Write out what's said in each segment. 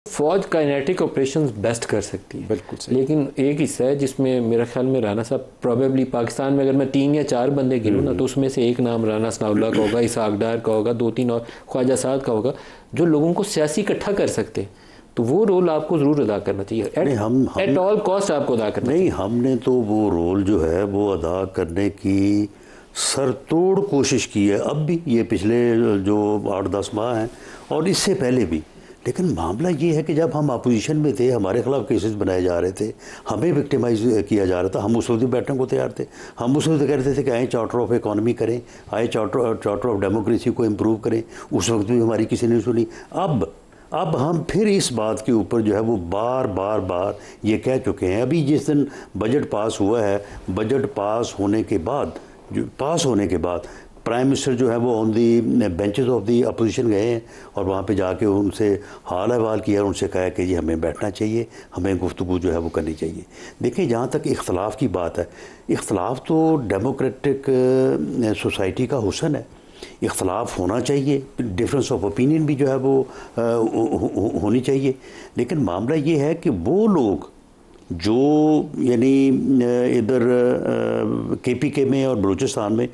फौज kinetic operations best कर सकती है, बिल्कुल सही। लेकिन एक हिस्सा है जिसमें मेरा ख्याल में राना साहब प्रोबेबली पाकिस्तान में अगर मैं 3 या 4 बंदे गिनूँ ना, तो उसमें से एक नाम राना सनाउल्लाह का होगा, इसहाक डार का होगा, 2-3 और ख्वाजा साद का होगा, जो लोगों को सियासी इकट्ठा कर सकते हैं। तो वो रोल आपको ज़रूर अदा करना चाहिए, एट ऑल कॉस्ट आपको अदा करना चाहिए। नहीं, हमने तो वो रोल जो है वो अदा करने की सरतोड़ कोशिश की है, अब भी, ये पिछले जो 8-10 माह हैं और इससे पहले भी। लेकिन मामला ये है कि जब हम अपोजिशन में थे, हमारे खिलाफ केसेस बनाए जा रहे थे, हमें विक्टिमाइज किया जा रहा था, हम उस वक्त भी बैठने को तैयार थे। हम उस वक्त कहते थे कि आए चार्टर ऑफ इकॉनमी करें, आए चार्टर ऑफ डेमोक्रेसी को इम्प्रूव करें, उस वक्त भी हमारी किसी ने सुनी। अब हम फिर इस बात के ऊपर जो है वो बार ये कह चुके हैं। अभी जिस दिन बजट पास हुआ है, बजट पास होने के बाद प्राइम मिनिस्टर जो है वो on the benches of the opposition गए हैं और वहाँ पे जाके उनसे हाल अहवाल किया, उनसे कहा कि जी हमें बैठना चाहिए, हमें गुफ्तगू जो है वो करनी चाहिए। देखिए, जहाँ तक इख्तलाफ की बात है, इख्तलाफ तो डेमोक्रेटिक सोसाइटी का हुस्न है, इख्तलाफ होना चाहिए, डिफरेंस ऑफ ओपिनियन भी जो है वो होनी चाहिए। लेकिन मामला ये है कि वो लोग जो यानी इधर KPK में और बलूचिस्तान में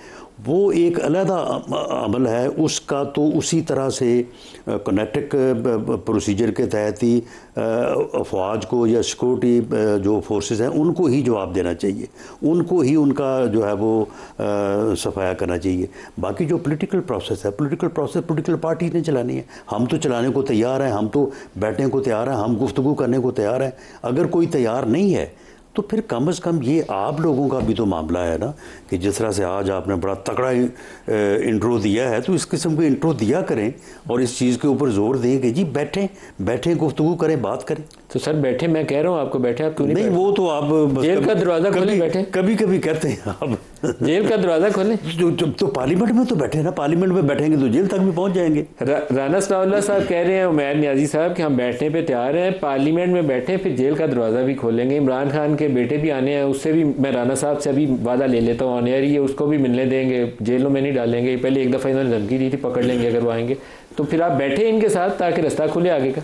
वो एक अलहदा अमल है, उसका तो उसी तरह से कनेक्टिक प्रोसीजर के तहत ही अफवाज को या सिक्योरिटी जो फोर्सेस हैं उनको ही जवाब देना चाहिए, उनको ही उनका जो है वो सफाया करना चाहिए। बाकी जो पॉलिटिकल प्रोसेस है, पॉलिटिकल पार्टी ने चलानी है। हम तो चलाने को तैयार हैं, हम तो बैठने को तैयार हैं, हम गुफ्तगू करने को तैयार हैं। अगर कोई तैयार नहीं है तो फिर कम से कम ये आप लोगों का भी तो मामला है ना कि जिस तरह से आज आपने बड़ा तगड़ा इंट्रो दिया है, तो इस किस्म के इंट्रो दिया करें और इस चीज़ के ऊपर जोर दें कि जी बैठें गुफ्तगू करें, बात करें। तो सर बैठे, मैं कह रहा हूँ आपको बैठे, आप क्यों नहीं? वो तो आप जेल का दरवाज़ा खोलें, बैठे। कभी कहते हैं आप जेल का दरवाज़ा खोलें, तो पार्लियामेंट में तो बैठे ना, पार्लियामेंट में बैठेंगे तो जेल तक भी पहुँच जाएंगे। राना सनाउल्लाह साहब कह रहे हैं, उमैर नियाजी साहब, कि हम बैठने पे तैयार हैं, पार्लियामेंट में बैठे, फिर जेल का दरवाज़ा भी खोलेंगे। इमरान खान के बेटे भी आने हैं, उससे भी मैं राना साहब से अभी वादा ले लेता हूँ, ऑन एयर ही, उसको भी मिलने देंगे, जेलों में नहीं डालेंगे। पहले एक दफ़ा इन्होंने धमकी दी थी, पकड़ लेंगे अगर वो आएंगे। तो फिर आप बैठे इनके साथ ताकि रास्ता खुले आगे का।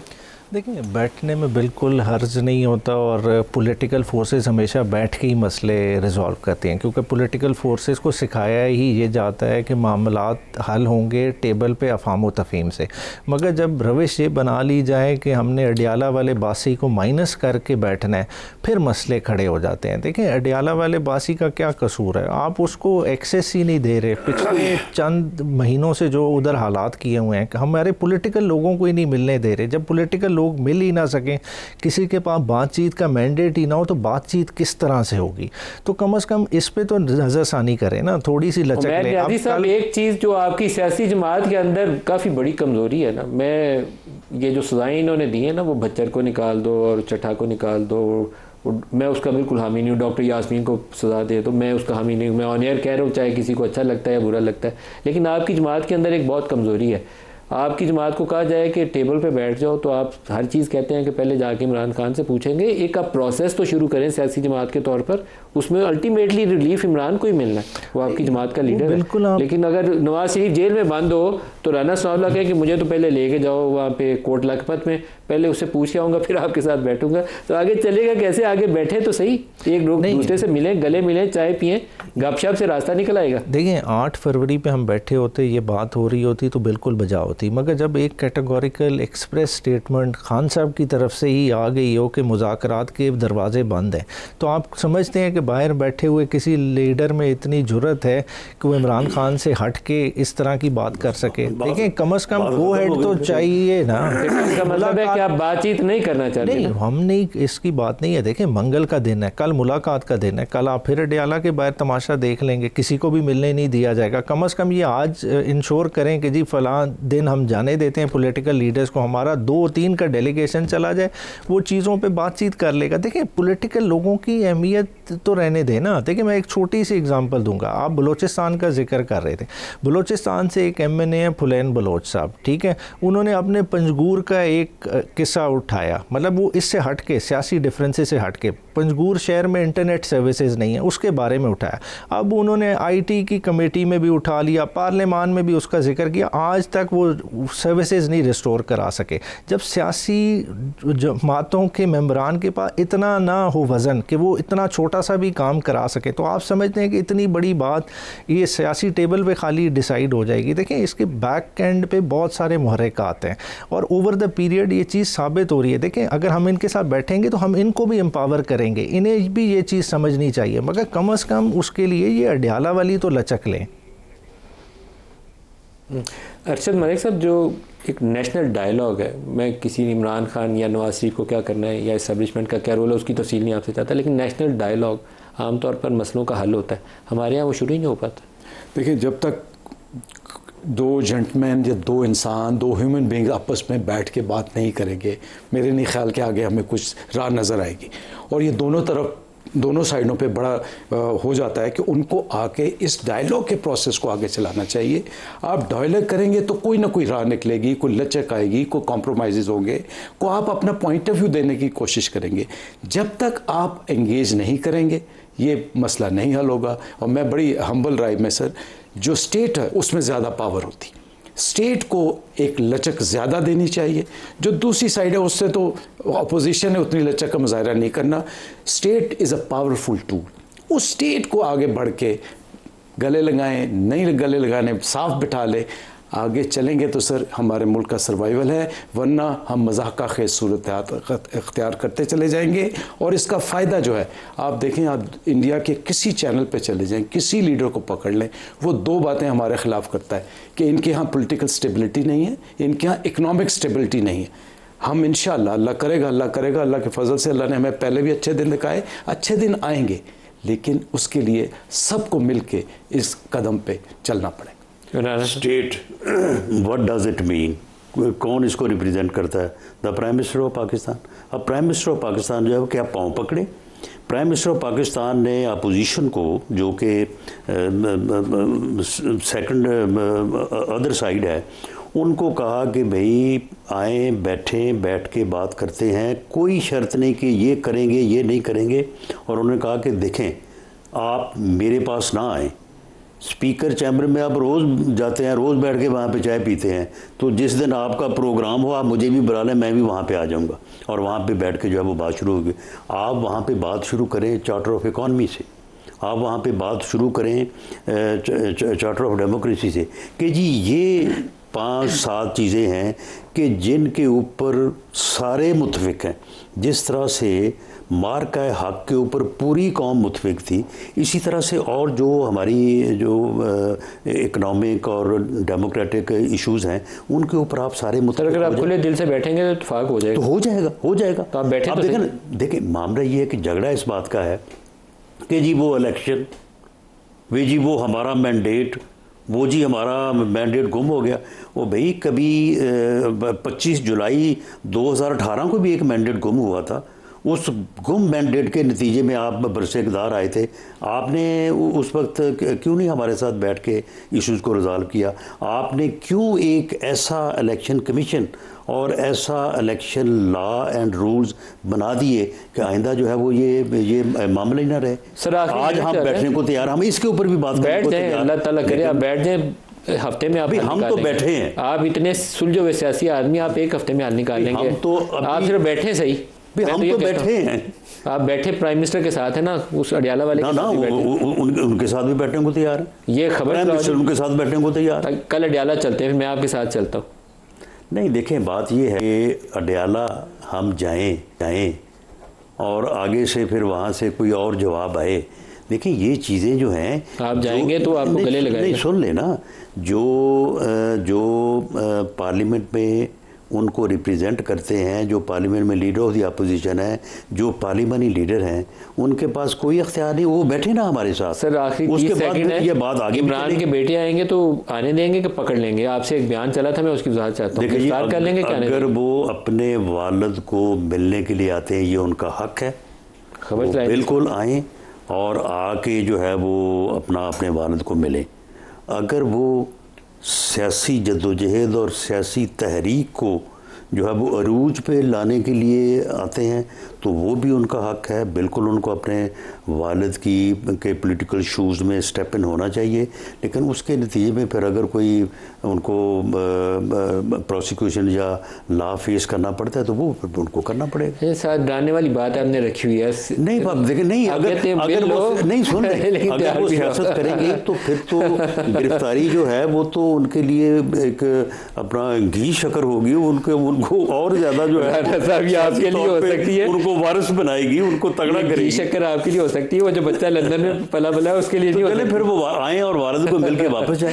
देखिए, बैठने में बिल्कुल हर्ज नहीं होता और पॉलिटिकल फोर्सेस हमेशा बैठ के ही मसले रिजॉल्व करती हैं, क्योंकि पॉलिटिकल फोर्सेस को सिखाया ही ये जाता है कि मामलात हल होंगे टेबल पे अफाम व तफहीम से। मगर जब रविश ये बना ली जाए कि हमने अडियाला वाले बासी को माइनस करके बैठना है, फिर मसले खड़े हो जाते हैं। देखिए, अडियाला वाले बासी का क्या कसूर है? आप उसको एक्सेस ही नहीं दे रहे। पिछले चंद महीनों से जो उधर हालात किए हुए हैं, हमारे पॉलिटिकल लोगों को ही नहीं मिलने दे रहे। जब पॉलिटिकल लोग मिल ही ना सकें, किसी के पास बातचीत का मैंडेट ही ना हो, तो बातचीत किस तरह से होगी? तो कम से कम इस पे तो नजरसानी करें ना, थोड़ी सी लचक लें। अब साहब, एक चीज़ जो आपकी सियासी जमात के अंदर काफ़ी बड़ी कमज़ोरी है ना, मैं ये जो सजाएं इन्होंने दी है ना, वो भच्चर को निकाल दो और चट्ठा को निकाल दो, मैं उसका बिल्कुल हामी नहीं हूँ। डॉक्टर यास्मीन को सजा दे तो मैं उसका हामी नहीं हूँ। मैं ऑन एयर कह रहा हूँ, चाहे किसी को अच्छा लगता है या बुरा लगता है। लेकिन आपकी जमात के अंदर एक बहुत कमज़ोरी है। आपकी जमात को कहा जाए कि टेबल पे बैठ जाओ, तो आप हर चीज़ कहते हैं कि पहले जाके इमरान खान से पूछेंगे। एक आप प्रोसेस तो शुरू करें सियासी जमात के तौर पर, उसमें अल्टीमेटली रिलीफ इमरान को ही मिलना है, वो आपकी जमात का लीडर है। लेकिन अगर नवाज शरीफ जेल में बंद हो तो राना सनाउल्लाह कहे कि मुझे तो पहले लेके जाओ वहाँ पे कोट लखपत में, पहले उससे पूछ के आऊँगा, फिर आपके साथ बैठूंगा। तो आगे चलेगा कैसे? आगे बैठे तो सही, एक दूसरे से मिलें, गले मिलें, चाय पिएं, गपशप से रास्ता निकल आएगा। देखिए, 8 फरवरी पे हम बैठे होते, ये बात हो रही होती तो बिल्कुल बजा होती। मगर जब एक कैटेगोरिकल एक्सप्रेस स्टेटमेंट खान साहब की तरफ से ही आ गई हो कि मुज़ाकरात के दरवाजे बंद हैं, तो आप समझते हैं कि बाहर बैठे हुए किसी लीडर में इतनी जुर्रत है कि वो इमरान खान से हट के इस तरह की बात कर सके? देखिए, कम से कम वो हेड तो चाहिए ना। इसका मतलब है कि आप बातचीत नहीं करना चाहते? नहीं, हम नहीं, इसकी बात नहीं है। देखिए, मंगल का दिन है, कल मुलाकात का दिन है, कल आप फिर अडियाला के बाहर तमाशा देख लेंगे, किसी को भी मिलने नहीं दिया जाएगा। कम से कम ये आज इंश्योर करें कि जी फ़लाँ दिन हम जाने देते हैं पॉलिटिकल लीडर्स को, हमारा 2-3 का डेलीगेशन चला जाए, वो चीज़ों पे बातचीत कर लेगा। देखिए, पॉलिटिकल लोगों की अहमियत तो रहने देना। देखिए, मैं एक छोटी सी एग्जांपल दूंगा। आप बलूचिस्तान का जिक्र कर रहे थे, बलूचिस्तान से एक MNA है फुलैन बलोच साहब, ठीक है, उन्होंने अपने पंजगूर का एक किस्सा उठाया, मतलब वो इससे हट के, सियासी डिफरेंसेस से हट के, पंजगूर शहर में इंटरनेट सर्विसेज नहीं है, उसके बारे में उठाया। अब उन्होंने IT की कमेटी में भी उठा लिया, पार्लियामान में भी उसका जिक्र किया, आज तक वो सर्विसेज नहीं रिस्टोर करा सके। जब सियासी जमातों के मेंबरान के पास इतना ना हो वज़न कि वो इतना छोटा सा भी काम करा सके, तो आप समझते हैं कि इतनी बड़ी बात ये सियासी टेबल पे खाली डिसाइड हो जाएगी। देखें, इसके बैक एंड पे बहुत सारे मुहर्रिकात हैं और ओवर द पीरियड ये चीज़ साबित हो रही है। देखें, अगर हम इनके साथ बैठेंगे तो हम इनको भी एम्पावर करेंगे, इन्हें भी ये चीज़ समझनी चाहिए, मगर कम से कम उसके लिए ये अडियाला वाली तो लचक लें। अरशद मलिक साहब, जो एक नेशनल डायलॉग है, मैं किसी इमरान खान या नवाज शरीफ को क्या करना है या इस्टेब्लिशमेंट का क्या रोल है उसकी तफसील नहीं आपसे चाहता, लेकिन नेशनल डायलॉग आमतौर पर मसलों का हल होता है, हमारे यहाँ वो शुरू ही नहीं हो पाता। देखिए, जब तक दो जेंटलमैन या दो इंसान, दो ह्यूमन बींग आपस में बैठ के बात नहीं करेंगे, मेरे नहीं ख्याल के आगे हमें कुछ राह नज़र आएगी। और ये दोनों तरफ, दोनों साइडों पे बड़ा हो जाता है कि उनको आके इस डायलॉग के प्रोसेस को आगे चलाना चाहिए। आप डायलॉग करेंगे तो कोई ना कोई राह निकलेगी, कोई लचक आएगी, कोई कॉम्प्रोमाइज़ होंगे, को आप अपना पॉइंट ऑफ व्यू देने की कोशिश करेंगे। जब तक आप एंगेज नहीं करेंगे ये मसला नहीं हल होगा। और मैं बड़ी हम्बल राय में सर, जो स्टेट है उसमें ज़्यादा पावर होती, स्टेट को एक लचक ज़्यादा देनी चाहिए। जो दूसरी साइड है उससे तो अपोजिशन है, उतनी लचक का मुजाहरा नहीं करना। State is a powerful tool, उस स्टेट को आगे बढ़ के गले लगाएं, नहीं गले लगाने, साफ बिठा ले, आगे चलेंगे तो सर हमारे मुल्क का सर्वाइवल है, वरना हम मज़ाक़ा खेज़ सूरत इख्तियार करते चले जाएंगे। और इसका फ़ायदा जो है, आप देखें, आप इंडिया के किसी चैनल पे चले जाएं, किसी लीडर को पकड़ लें, वो दो बातें हमारे ख़िलाफ़ करता है कि इनके यहाँ पॉलिटिकल स्टेबिलिटी नहीं है, इनके यहाँ इकनॉमिक स्टेबिलिटी नहीं है। हम इंशाअल्लाह, अल्लाह करेगा, अल्लाह करेगा, अल्लाह के फजल से, अल्लाह ने हमें पहले भी अच्छे दिन दिखाए, अच्छे दिन आएंगे, लेकिन उसके लिए सबको मिल के इस कदम पे चलना पड़ेगा। State, what does it mean? कौन इसको रिप्रेजेंट करता है? The prime minister of Pakistan. अब प्राइम मिनिस्टर ऑफ पाकिस्तान जो है वो क्या पाँव पकड़े? प्राइम मिनिस्टर ऑफ पाकिस्तान ने अपोजिशन को, जो कि सेकंड अदर साइड है, उनको कहा कि भाई आए, बैठें, बैठ के बात करते हैं, कोई शर्त नहीं कि ये करेंगे ये नहीं करेंगे। और उन्होंने कहा कि देखें, आप मेरे पास ना आएँ, स्पीकर चैम्बर में आप रोज़ जाते हैं, रोज़ बैठ के वहाँ पे चाय पीते हैं, तो जिस दिन आपका प्रोग्राम हो आप मुझे भी बुला लें, मैं भी वहाँ पे आ जाऊँगा और वहाँ पे बैठ के जो है वो बात शुरू होगी। आप वहाँ पे बात शुरू करें चार्टर ऑफ इकॉनमी से, आप वहाँ पे बात शुरू करें चार्टर ऑफ डेमोक्रेसी से, कि जी ये 5-7 चीज़ें हैं कि जिनके ऊपर सारे मुतफिक हैं। जिस तरह से मार्का हक के ऊपर पूरी कौम मुतफिक थी, इसी तरह से और जो हमारी जो इकनॉमिक और डेमोक्रेटिक इश्यूज़ हैं उनके ऊपर आप सारे मुतफिक। अगर आप खुले दिल से बैठेंगे तो इत्तेफाक हो जाएगा। तो हो जाएगा। तो आप बैठे, आप देखें मामला ये है कि झगड़ा इस बात का है कि जी वो इलेक्शन, वे जी वो हमारा मैंडेट, वो जी हमारा मैंडेट गुम हो गया। वो भाई कभी 25 जुलाई 2018 को भी एक मैंडेट गुम हुआ था। उस गुम मैंडेट के नतीजे में आप बरसे इक़्तिदार आए थे, आपने उस वक्त क्यों नहीं हमारे साथ बैठ के इश्यूज़ को रिजॉल्व किया? आपने क्यों एक ऐसा इलेक्शन कमीशन और ऐसा इलेक्शन लॉ एंड रूल्स बना दिए कि आइंदा जो है वो ये मामला ही ना रहे? सर, आज हम बैठने को तैयार, हम इसके ऊपर भी बात करने को तैयार। अल्लाह ताला करे आप बैठ जाएं, हफ्ते में आप हम तो बैठे हैं। आप इतने सुलझे हुए सियासी आदमी, आप एक हफ्ते में हल निकाल लेंगे? आप सिर्फ बैठे सही, हम तो बैठे हैं। आप बैठे प्राइम मिनिस्टर के साथ है ना, उस अडियाला वाले ना उनके साथ भी बैठने को तैयार है। ये खबर उनके साथ बैठने को तैयार है। कल अडियाला चलते हैं, मैं आपके साथ चलता हूँ। नहीं, देखें बात ये है कि अडियाला हम जाएं और आगे से फिर वहाँ से कोई और जवाब आए। देखिए ये चीज़ें जो हैं, आप जाएंगे तो आपको गले लगाएंगे। नहीं, सुन लेना, जो पार्लियामेंट में उनको रिप्रेजेंट करते हैं, जो पार्लियामेंट में लीडर ऑफ द अपोजिशन है, जो पार्लियामेंटी लीडर हैं, उनके पास कोई इख्तियार नहीं, वो बैठे ना हमारे साथ। सर आखिरी उसके बाद ये बात आगे, इमरान के बेटे आएंगे तो आने देंगे कि पकड़ लेंगे? आपसे एक बयान चला था, मैं उसकी वजाहत चाहता हूँ। गिरफ्तार कर लेंगे क्या? अगर वो अपने वालिद को मिलने के लिए आते हैं, ये उनका हक है, खबर बिल्कुल आएँ और आके जो है वो अपने वालिद को मिलें। अगर वो सियासी जद्दोजहद और सियासी तहरीक को जो है वो अरूज पे लाने के लिए आते हैं, तो वो भी उनका हक है, बिल्कुल उनको अपने वालिद के पॉलिटिकल शूज़ में स्टेप इन होना चाहिए। लेकिन उसके नतीजे में फिर अगर कोई उनको प्रोसिक्यूशन या लॉ फेस करना पड़ता है तो वो उनको करना पड़ेगा। ये साथ डराने वाली बात आपने रखी हुई है। नहीं बात देखिए, नहीं अगर वो नहीं सुन रहे, अगर वो सियासत करेंगे तो फिर तो गिरफ्तारी जो है वो तो उनके लिए एक अपना घी शक्कर होगी, उनको और ज़्यादा जो है आपके लिए हो सकती है, उनको वारिस बनाएगी, उनको तगड़ा करेगी। शक्कर आपके लिए हो सकती है, वो जो बच्चा लंदन में पला बला है उसके लिए नहीं हो सकती। फिर वो आए और वारिस को मिलके वापस जाए।